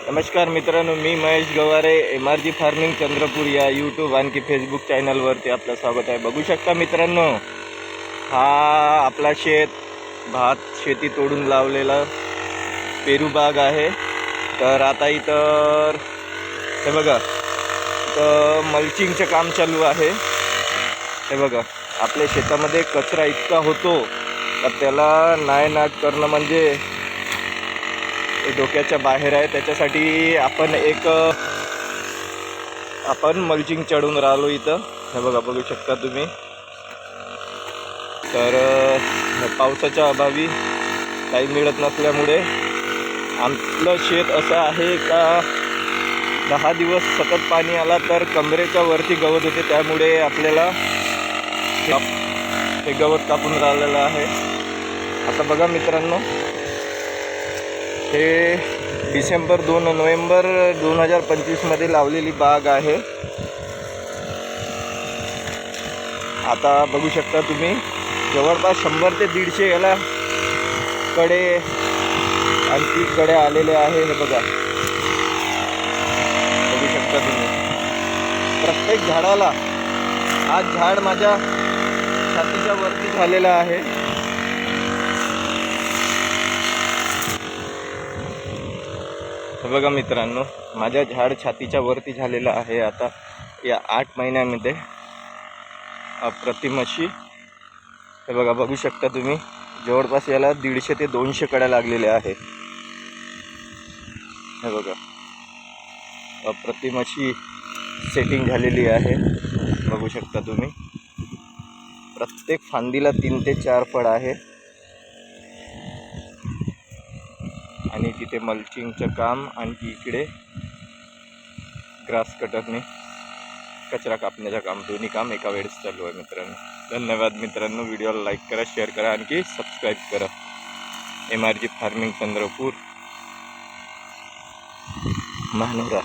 नमस्कार मित्रांनो, मी Mahesh Gaware, MRG farming Chandrapur या यूट्यूब आणखी फेसबुक चॅनलवरती आपलं स्वागत आहे. बघू शकता मित्रांनो, हा आपला भात शेती तोडून लावलेला पेरू बाग आहे. तर आता इथं हे बघा, तर मल्चिंगचं काम चालू आहे. हे बघा, आपल्या शेतामध्ये कचरा इतका होतो तर त्याला नायनाट करणं म्हणजे डोक्याच्या बाहेर आहे. त्याच्यासाठी आपण मल्चिंग चढून राहिलो इथं. हे बघा, बघू शकता तुम्ही. तर पावसाच्या अभावी काही मिळत नसल्यामुळे आपलं शेत असं आहे का 10 दिवस सतत पाणी आला तर कमरेच्या वरती गवत होते. त्यामुळे आपल्याला हे गवत कापून राहिलेलं आहे. आता बघा मित्रांनो, हे डिसेंबर 2 नोव्हेंबर 2025 मध्ये लावलेली बाग आहे. आता बघू शकता तुम्ही, जवळपास 100 ते 150 याला कडे आणखी कडे आलेले आहे. हे बघा, बघू शकता तुम्ही. प्रत्येक झाडाला, आज झाड माझ्या छातीच्या वरती झालेला आहे. हे बघा मित्रांनो, माझ्या झाड छातीच्या वरती झालेलं आहे. आता या 8 महिन्यामध्ये अप्रतिम अशी, हे बघा, बघू शकता तुम्ही, जवळपास याला 150 ते 200 कड्या लागलेल्या आहे. हे बघा, अप्रतिम अशी सेटिंग झालेली आहे. बघू शकता तुम्ही, प्रत्येक फांदीला 3 ते 4 फळ आहे. आणि तिथे मल्चिंगचं काम, आणखी इकडे ग्रास कटरने कचरा कापण्याचं काम, दोन्ही काम एका वेळेस चालू आहे मित्रांनो. धन्यवाद मित्रांनो. व्हिडिओला लाईक करा, शेअर करा, आणखी सबस्क्राईब करा. MRG farming Chandrapur, Manora.